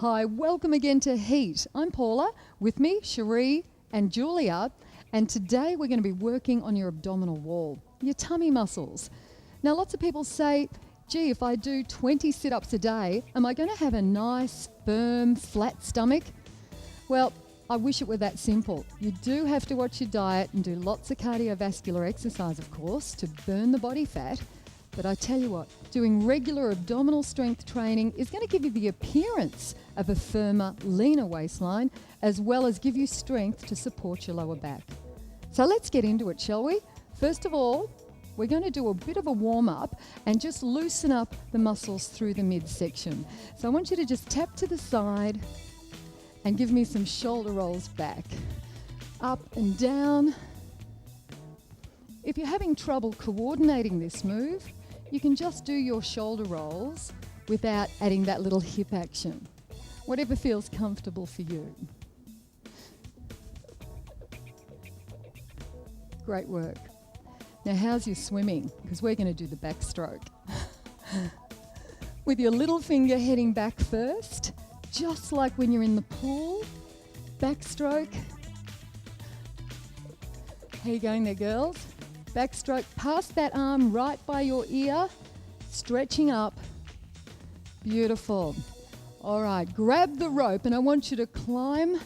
Hi, welcome again to Heat. I'm Paula, with me Cherie and Julia, and today we're going to be working on your abdominal wall, your tummy muscles. Now lots of people say, gee, if I do 20 sit-ups a day, am I going to have a nice, firm, flat stomach? Well, I wish it were that simple. You do have to watch your diet and do lots of cardiovascular exercise, of course, to burn the body fat. But I tell you what, doing regular abdominal strength training is going to give you the appearance of a firmer, leaner waistline, as well as give you strength to support your lower back. So let's get into it, shall we? First of all, we're going to do a bit of a warm-up and just loosen up the muscles through the midsection. So I want you to just tap to the side and give me some shoulder rolls back. Up and down. If you're having trouble coordinating this move, you can just do your shoulder rolls without adding that little hip action. Whatever feels comfortable for you. Great work. Now how's your swimming? Because we're going to do the backstroke. With your little finger heading back first, just like when you're in the pool. Backstroke. How you going there, girls? Backstroke, pass that arm right by your ear, stretching up. Beautiful. All right, grab the rope and I want you to climb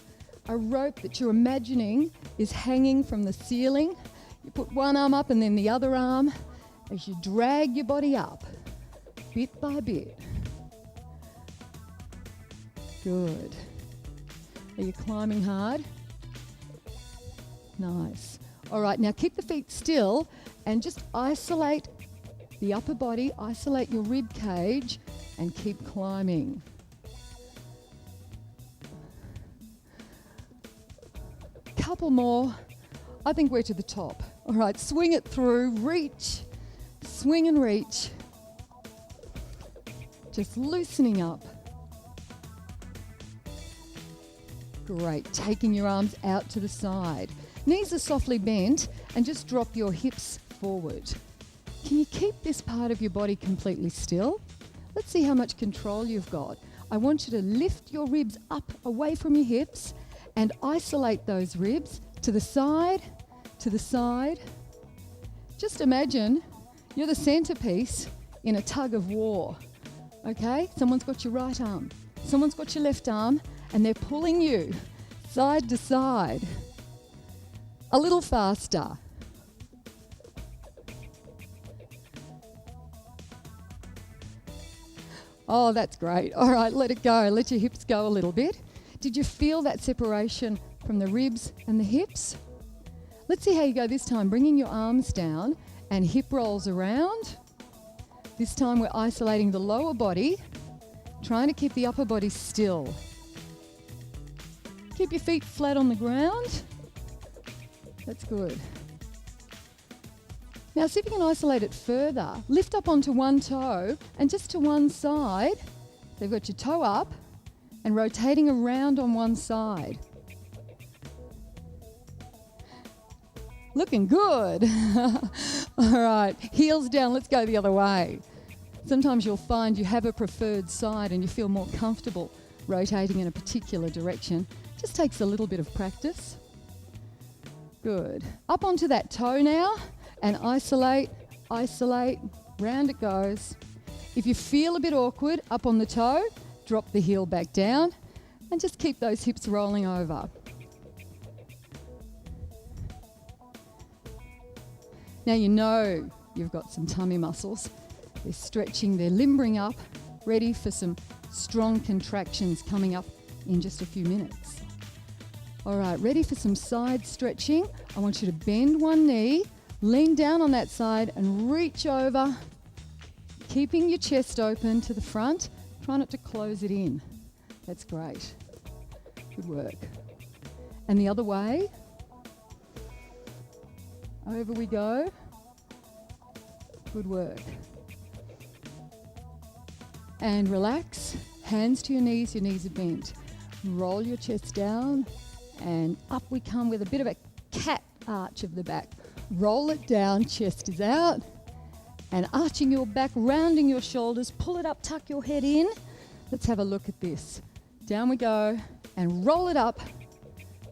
a rope that you're imagining is hanging from the ceiling. You put one arm up and then the other arm as you drag your body up, bit by bit. Good. Are you climbing hard? Nice. All right, now keep the feet still and just isolate the upper body, isolate your rib cage and keep climbing. Couple more. I think we're to the top. All right, swing it through, reach, swing and reach. Just loosening up. Great, taking your arms out to the side. Knees are softly bent and just drop your hips forward. Can you keep this part of your body completely still? Let's see how much control you've got. I want you to lift your ribs up away from your hips and isolate those ribs to the side, to the side. Just imagine you're the centerpiece in a tug of war, okay? Someone's got your right arm, someone's got your left arm, and they're pulling you side to side. A little faster. Oh, that's great. All right, let it go. Let your hips go a little bit. Did you feel that separation from the ribs and the hips? Let's see how you go this time. Bringing your arms down and hip rolls around. This time we're isolating the lower body, trying to keep the upper body still. Keep your feet flat on the ground. That's good. Now see if you can isolate it further. Lift up onto one toe and just to one side. So you've got your toe up and rotating around on one side. Looking good. All right, heels down, let's go the other way. Sometimes you'll find you have a preferred side and you feel more comfortable rotating in a particular direction. Just takes a little bit of practice. Good. Up onto that toe now and isolate, isolate, round it goes. If you feel a bit awkward up on the toe, drop the heel back down and just keep those hips rolling over. Now you know you've got some tummy muscles. They're stretching, they're limbering up, ready for some strong contractions coming up in just a few minutes. All right, ready for some side stretching. I want you to bend one knee, lean down on that side and reach over, keeping your chest open to the front. Try not to close it in. That's great. Good work. And the other way. Over we go. Good work. And relax. Hands to your knees are bent. Roll your chest down. And up we come with a bit of a cat arch of the back. Roll it down, chest is out. And arching your back, rounding your shoulders, pull it up, tuck your head in. Let's have a look at this. Down we go, and roll it up.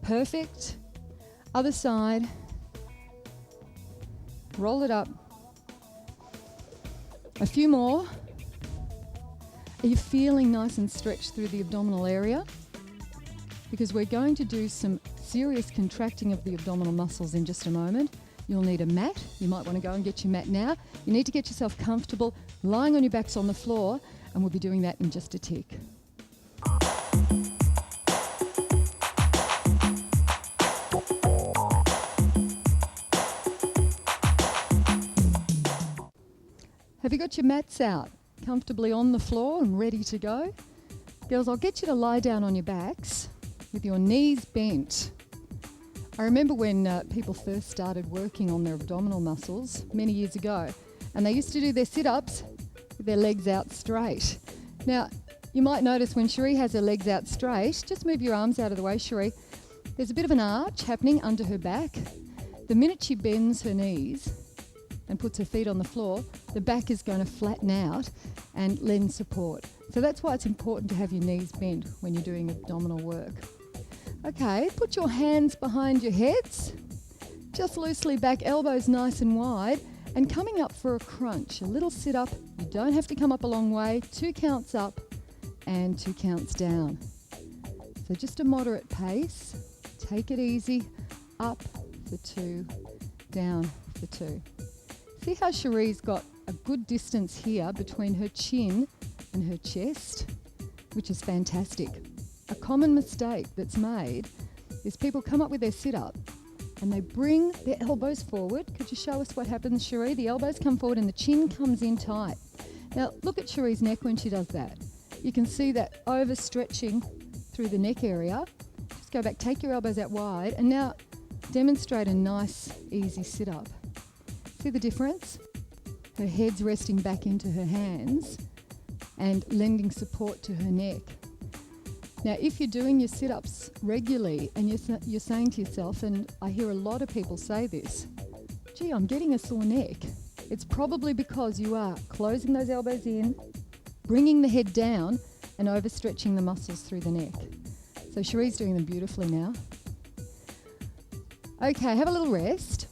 Perfect. Other side. Roll it up. A few more. Are you feeling nice and stretched through the abdominal area? Because we're going to do some serious contracting of the abdominal muscles in just a moment. You'll need a mat. You might want to go and get your mat now. You need to get yourself comfortable lying on your backs on the floor, and we'll be doing that in just a tick. Have you got your mats out, comfortably on the floor and ready to go? Girls, I'll get you to lie down on your backs with your knees bent. I remember when people first started working on their abdominal muscles many years ago, and they used to do their sit-ups with their legs out straight. Now, you might notice when Cherie has her legs out straight, just move your arms out of the way, Cherie. There's a bit of an arch happening under her back. The minute she bends her knees and puts her feet on the floor, the back is going to flatten out and lend support. So that's why it's important to have your knees bent when you're doing abdominal work. Okay, put your hands behind your heads, just loosely back, elbows nice and wide, and coming up for a crunch, a little sit up. You don't have to come up a long way, 2 counts up and 2 counts down. So just a moderate pace, take it easy, up for 2, down for 2. See how Cherie's got a good distance here between her chin and her chest, which is fantastic. A common mistake that's made is people come up with their sit-up and they bring their elbows forward. Could you show us what happens, Cherie? The elbows come forward and the chin comes in tight. Now, look at Cherie's neck when she does that. You can see that overstretching through the neck area. Just go back, take your elbows out wide, and now demonstrate a nice, easy sit-up. See the difference? Her head's resting back into her hands and lending support to her neck. Now, if you're doing your sit-ups regularly and you're saying to yourself, and I hear a lot of people say this, gee, I'm getting a sore neck. It's probably because you are closing those elbows in, bringing the head down and overstretching the muscles through the neck. So Cherie's doing them beautifully now. Okay, have a little rest.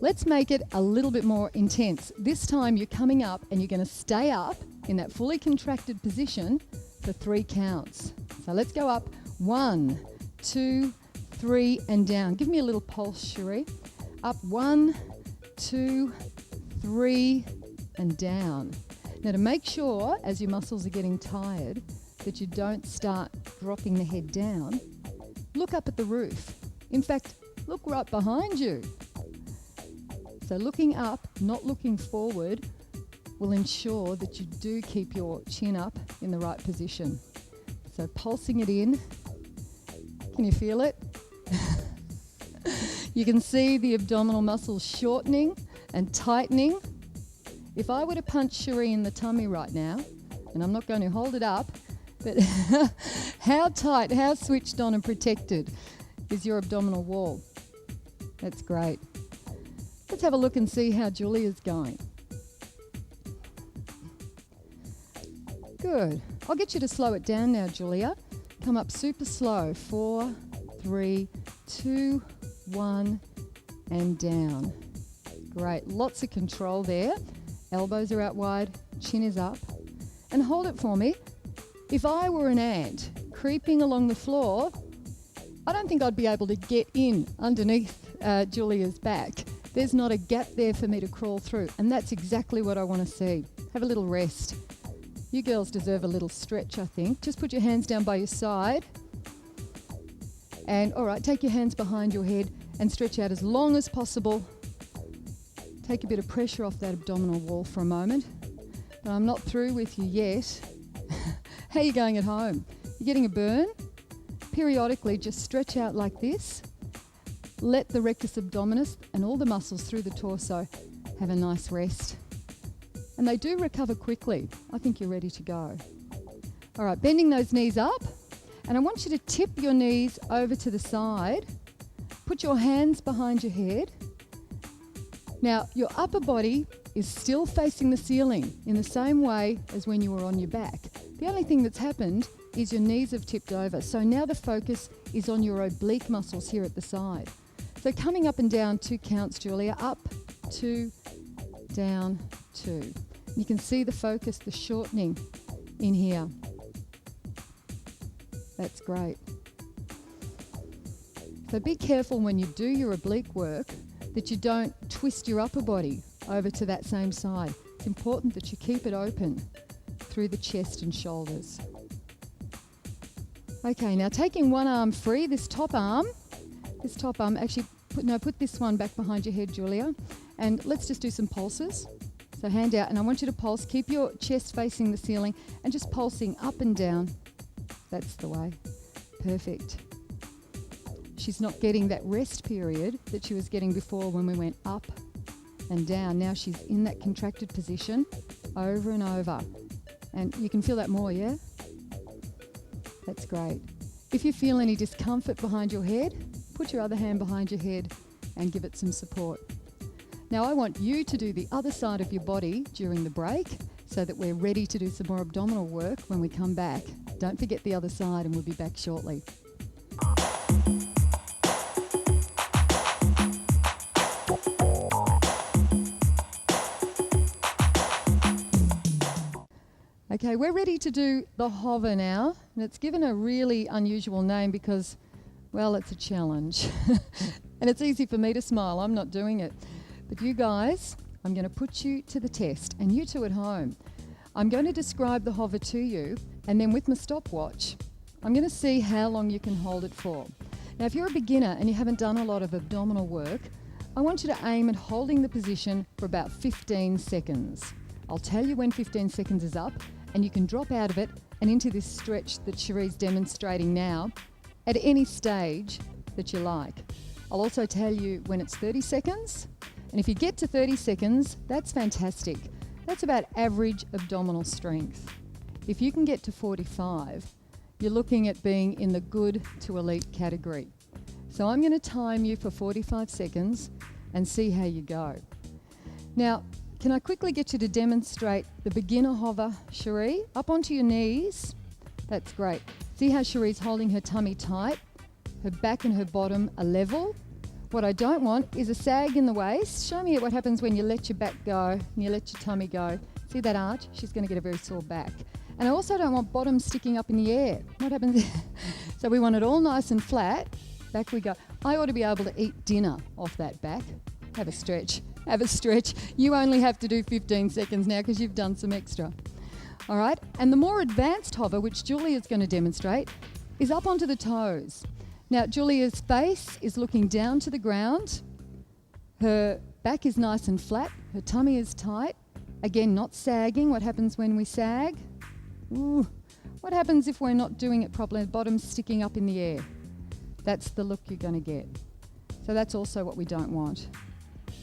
Let's make it a little bit more intense. This time you're coming up and you're going to stay up in that fully contracted position for 3 counts. So let's go up. 1, 2, 3, and down. Give me a little pulse, Cherie. Up 1, 2, 3, and down. Now to make sure, as your muscles are getting tired, that you don't start dropping the head down, look up at the roof. In fact, look right behind you. So looking up, not looking forward, will ensure that you do keep your chin up in the right position. So pulsing it in. Can you feel it? You can see the abdominal muscles shortening and tightening. If I were to punch Cherie in the tummy right now, and I'm not going to hold it up, but how tight, how switched on and protected is your abdominal wall? That's great. Let's have a look and see how Julia's going. Good. I'll get you to slow it down now, Julia. Come up super slow. 4, 3, 2, 1, and down. Great. Lots of control there. Elbows are out wide, chin is up. And hold it for me. If I were an ant creeping along the floor, I don't think I'd be able to get in underneath Julia's back. There's not a gap there for me to crawl through, and that's exactly what I want to see. Have a little rest. You girls deserve a little stretch, I think. Just put your hands down by your side. And all right, take your hands behind your head and stretch out as long as possible. Take a bit of pressure off that abdominal wall for a moment. But I'm not through with you yet. How are you going at home? You getting a burn? Periodically, just stretch out like this. Let the rectus abdominis and all the muscles through the torso have a nice rest. And they do recover quickly. I think you're ready to go. All right, bending those knees up. And I want you to tip your knees over to the side. Put your hands behind your head. Now, your upper body is still facing the ceiling in the same way as when you were on your back. The only thing that's happened is your knees have tipped over. So now the focus is on your oblique muscles here at the side. So coming up and down 2 counts, Julia. Up, 2, down, 2. You can see the focus, the shortening in here. That's great. So be careful when you do your oblique work that you don't twist your upper body over to that same side. It's important that you keep it open through the chest and shoulders. Okay, now taking one arm free, this top arm, actually put this one back behind your head, Julia, and let's just do some pulses. So hand out, and I want you to pulse. Keep your chest facing the ceiling and just pulsing up and down. That's the way. Perfect. She's not getting that rest period that she was getting before when we went up and down. Now she's in that contracted position over and over. And you can feel that more, yeah? That's great. If you feel any discomfort behind your head, put your other hand behind your head and give it some support. Now I want you to do the other side of your body during the break so that we're ready to do some more abdominal work when we come back. Don't forget the other side, and we'll be back shortly. Okay, we're ready to do the hover now, and it's given a really unusual name because, well, it's a challenge. And it's easy for me to smile, I'm not doing it. But you guys, I'm going to put you to the test, and you two at home. I'm going to describe the hover to you, and then with my stopwatch, I'm going to see how long you can hold it for. Now, if you're a beginner and you haven't done a lot of abdominal work, I want you to aim at holding the position for about 15 seconds. I'll tell you when 15 seconds is up, and you can drop out of it and into this stretch that Cherie's demonstrating now at any stage that you like. I'll also tell you when it's 30 seconds, and if you get to 30 seconds, that's fantastic. That's about average abdominal strength. If you can get to 45, you're looking at being in the good to elite category. So I'm going to time you for 45 seconds and see how you go. Now, can I quickly get you to demonstrate the beginner hover, Cherie? Up onto your knees. That's great. See how Cherie's holding her tummy tight? Her back and her bottom are level. What I don't want is a sag in the waist. Show me what happens when you let your back go and you let your tummy go. See that arch? She's going to get a very sore back. And I also don't want bottom sticking up in the air. What happens? So we want it all nice and flat. Back we go. I ought to be able to eat dinner off that back. Have a stretch. Have a stretch. You only have to do 15 seconds now because you've done some extra. All right. And the more advanced hover, which Julia's going to demonstrate, is up onto the toes. Now, Julia's face is looking down to the ground. Her back is nice and flat. Her tummy is tight. Again, not sagging. What happens when we sag? Ooh. What happens if we're not doing it properly? Bottom sticking up in the air. That's the look you're going to get. So that's also what we don't want.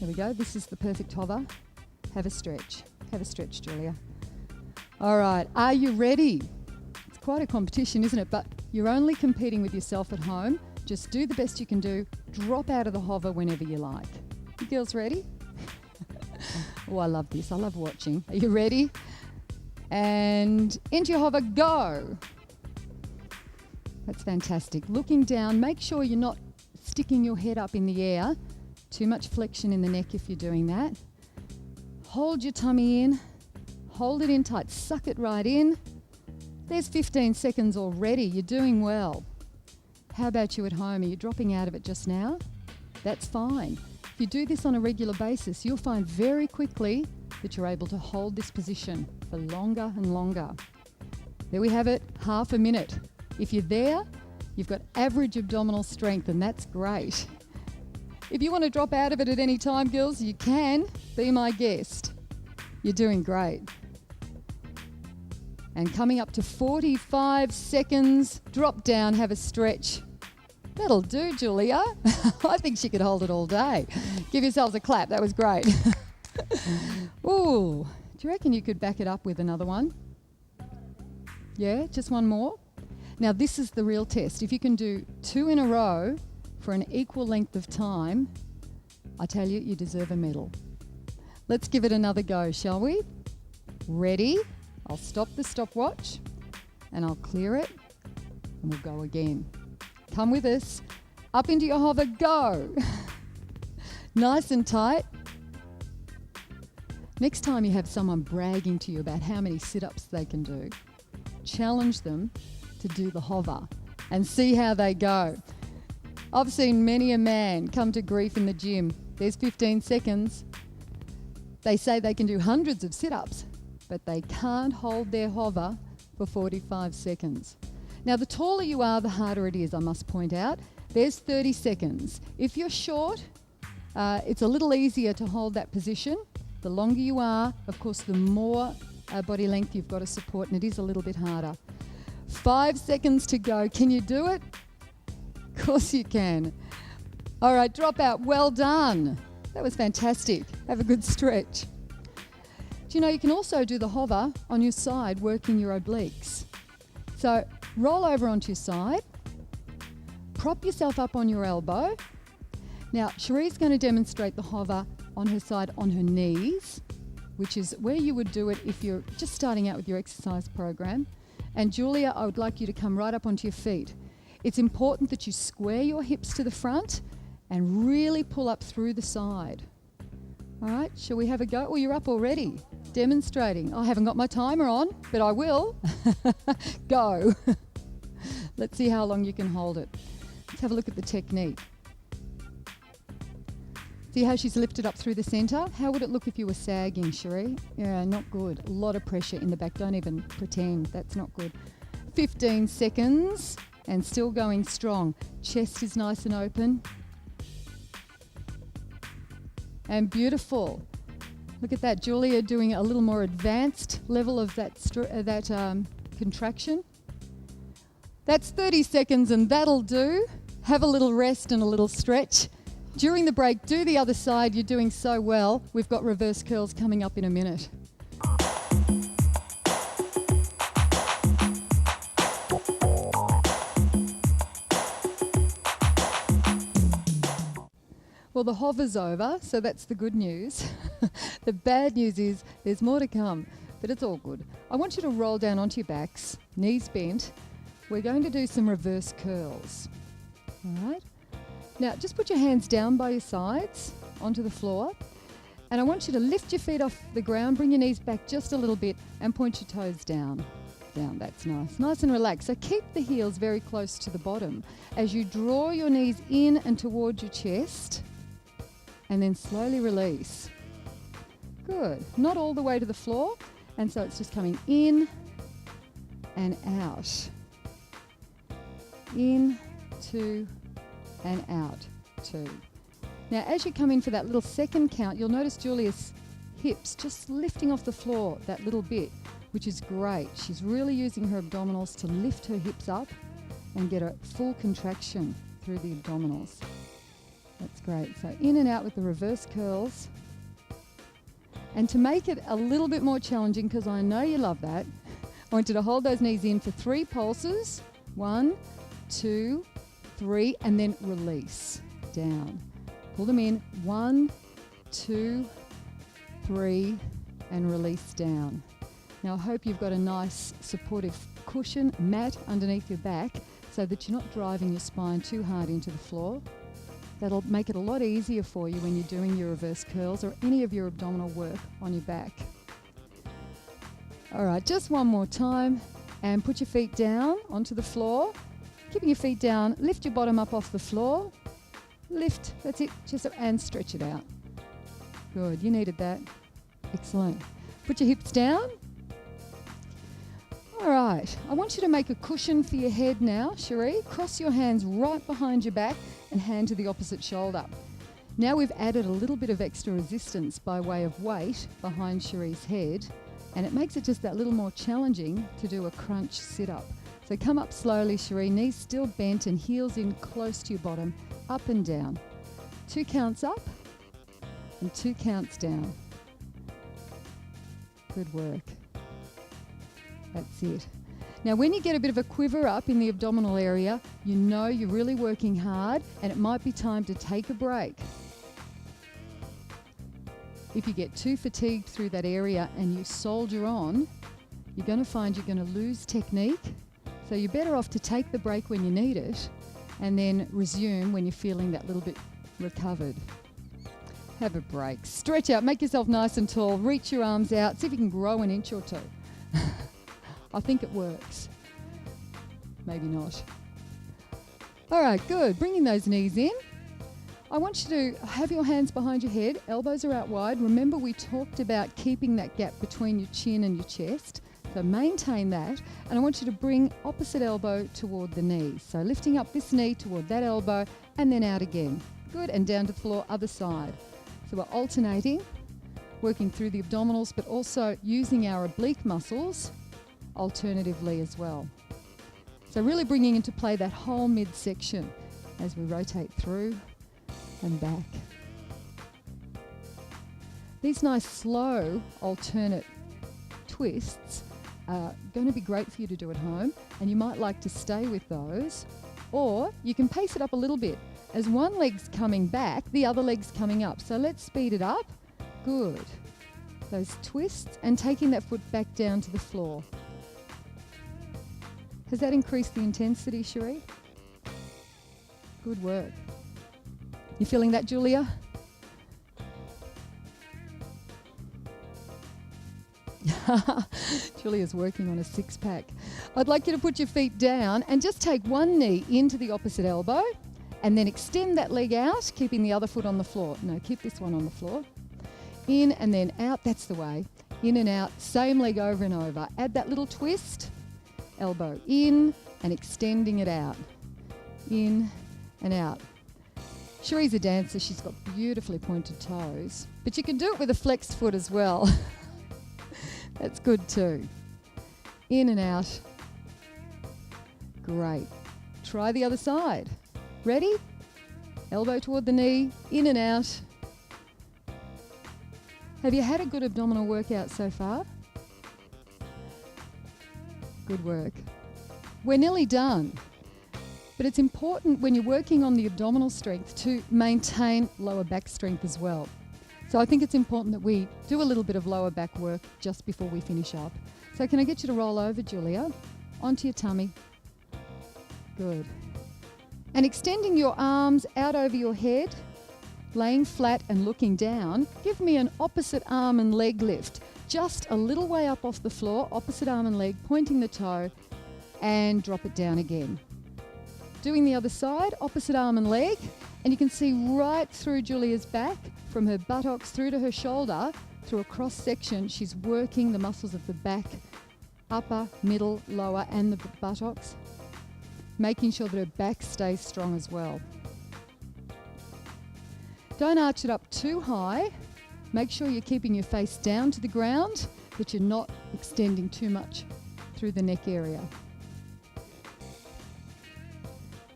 There we go. This is the perfect hover. Have a stretch. Have a stretch, Julia. All right. Are you ready? It's quite a competition, isn't it? But you're only competing with yourself at home. Just do the best you can do. Drop out of the hover whenever you like. You girls ready? Oh, I love this. I love watching. Are you ready? And into your hover, go. That's fantastic. Looking down, make sure you're not sticking your head up in the air. Too much flexion in the neck if you're doing that. Hold your tummy in. Hold it in tight. Suck it right in. There's 15 seconds already. You're doing well. How about you at home? Are you dropping out of it just now? That's fine. If you do this on a regular basis, you'll find very quickly that you're able to hold this position for longer and longer. There we have it, half a minute. If you're there, you've got average abdominal strength, and that's great. If you want to drop out of it at any time, girls, you can. Be my guest. You're doing great. And coming up to 45 seconds, drop down, have a stretch. That'll do, Julia. I think she could hold it all day. Give yourselves a clap, that was great. Ooh, do you reckon you could back it up with another one? Yeah, just one more? Now this is the real test. If you can do 2 in a row for an equal length of time, I tell you, you deserve a medal. Let's give it another go, shall we? Ready? I'll stop the stopwatch. and I'll clear it and we'll go again. Come with us. Up into your hover, go. Nice and tight. Next time you have someone bragging to you about how many sit-ups they can do, challenge them to do the hover and see how they go. I've seen many a man come to grief in the gym. There's 15 seconds. They say they can do hundreds of sit-ups, but they can't hold their hover for 45 seconds. Now, the taller you are, the harder it is, I must point out. There's 30 seconds. If you're short, it's a little easier to hold that position. The longer you are, of course, the more body length you've got to support, and it is a little bit harder. 5 seconds to go. Can you do it? Of course you can. All right, drop out. Well done. That was fantastic. Have a good stretch. Do you know you can also do the hover on your side, working your obliques? So roll over onto your side, prop yourself up on your elbow. Now, Cherie's going to demonstrate the hover on her side on her knees, which is where you would do it if you're just starting out with your exercise program. And Julia, I would like you to come right up onto your feet. It's important that you square your hips to the front and really pull up through the side. All right, shall we have a go? Oh, you're up already, demonstrating. I haven't got my timer on, but I will. Go. Let's see how long you can hold it. Let's have a look at the technique. See how she's lifted up through the centre? How would it look if you were sagging, Cherie? Yeah, not good. A lot of pressure in the back. Don't even pretend. That's not good. 15 seconds and still going strong. Chest is nice and open. And beautiful. Look at that. Julia doing a little more advanced level of that contraction. That's 30 seconds and that'll do. Have a little rest and a little stretch. During the break, do the other side. You're doing so well. We've got reverse curls coming up in a minute. Well, the hover's over, so that's the good news. The bad news is there's more to come, but it's all good. I want you to roll down onto your backs, knees bent. We're going to do some reverse curls. All right? Now, just put your hands down by your sides onto the floor. And I want you to lift your feet off the ground, bring your knees back just a little bit and point your toes down. Down, that's nice. Nice and relaxed. So keep the heels very close to the bottom as you draw your knees in and towards your chest and then slowly release. Good. Not all the way to the floor. And so it's just coming in and out. In, two, and out, two. Now, as you come in for that little second count, you'll notice Julia's hips just lifting off the floor that little bit, which is great. She's really using her abdominals to lift her hips up and get a full contraction through the abdominals. That's great. So in and out with the reverse curls. And to make it a little bit more challenging, because I know you love that, I want you to hold those knees in for 3 pulses. 1, 2, 3, and then release down. Pull them in. 1, 2, 3, and release down. Now I hope you've got a nice supportive cushion, mat underneath your back so that you're not driving your spine too hard into the floor. That'll make it a lot easier for you when you're doing your reverse curls or any of your abdominal work on your back. All right, just one more time and put your feet down onto the floor. Keeping your feet down, lift your bottom up off the floor. Lift, that's it, just and stretch it out. Good, you needed that. Excellent. Put your hips down. All right, I want you to make a cushion for your head now, Cherie. Cross your hands right behind your back and hand to the opposite shoulder. Now we've added a little bit of extra resistance by way of weight behind Cherie's head, and it makes it just that little more challenging to do a crunch sit-up. So come up slowly, Cherie, knees still bent and heels in close to your bottom, up and down. 2 counts up and 2 counts down. Good work. That's it. Now when you get a bit of a quiver up in the abdominal area, you know you're really working hard and it might be time to take a break. If you get too fatigued through that area and you soldier on, you're going to find you're going to lose technique. So you're better off to take the break when you need it and then resume when you're feeling that little bit recovered. Have a break. Stretch out, make yourself nice and tall, reach your arms out, see if you can grow an inch or two. I think it works. Maybe not. All right, good. Bringing those knees in. I want you to have your hands behind your head, elbows are out wide. Remember we talked about keeping that gap between your chin and your chest. So maintain that. And I want you to bring opposite elbow toward the knee. So lifting up this knee toward that elbow and then out again. Good, and down to the floor, other side. So we're alternating, working through the abdominals, but also using our oblique muscles alternatively as well. So really bringing into play that whole midsection as we rotate through and back. These nice slow alternate twists are going to be great for you to do at home, and you might like to stay with those, or you can pace it up a little bit. As one leg's coming back, the other leg's coming up. So let's speed it up. Good. Those twists and taking that foot back down to the floor. Has that increased the intensity, Cherie? Good work. You feeling that, Julia? Julia's working on a six-pack. I'd like you to put your feet down and just take one knee into the opposite elbow and then extend that leg out, keeping the other foot on the floor. No, keep this one on the floor. In and then out, that's the way. In and out, same leg over and over. Add that little twist, elbow in and extending it out. In and out. Cherie's a dancer, she's got beautifully pointed toes, but you can do it with a flexed foot as well. That's good too. In and out. Great. Try the other side. Ready? Elbow toward the knee, in and out. Have you had a good abdominal workout so far? Good work. We're nearly done. But it's important when you're working on the abdominal strength to maintain lower back strength as well. So I think it's important that we do a little bit of lower back work just before we finish up. So can I get you to roll over, Julia, onto your tummy? Good. And extending your arms out over your head, laying flat and looking down, give me an opposite arm and leg lift. Just a little way up off the floor, opposite arm and leg, pointing the toe, and drop it down again. Doing the other side, opposite arm and leg, and you can see right through Julia's back, from her buttocks through to her shoulder, through a cross section, she's working the muscles of the back, upper, middle, lower, and the buttocks, making sure that her back stays strong as well. Don't arch it up too high. Make sure you're keeping your face down to the ground, but you're not extending too much through the neck area.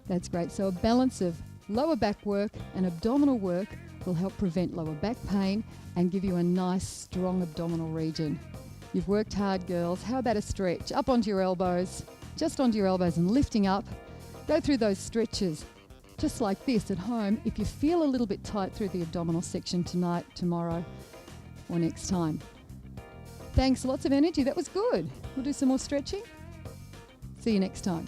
That's great. So a balance of lower back work and abdominal work will help prevent lower back pain and give you a nice, strong abdominal region. You've worked hard, girls. How about a stretch? Up onto your elbows, just onto your elbows and lifting up. Go through those stretches just like this at home if you feel a little bit tight through the abdominal section tonight, tomorrow, or next time. Thanks, lots of energy. That was good. We'll do some more stretching. See you next time.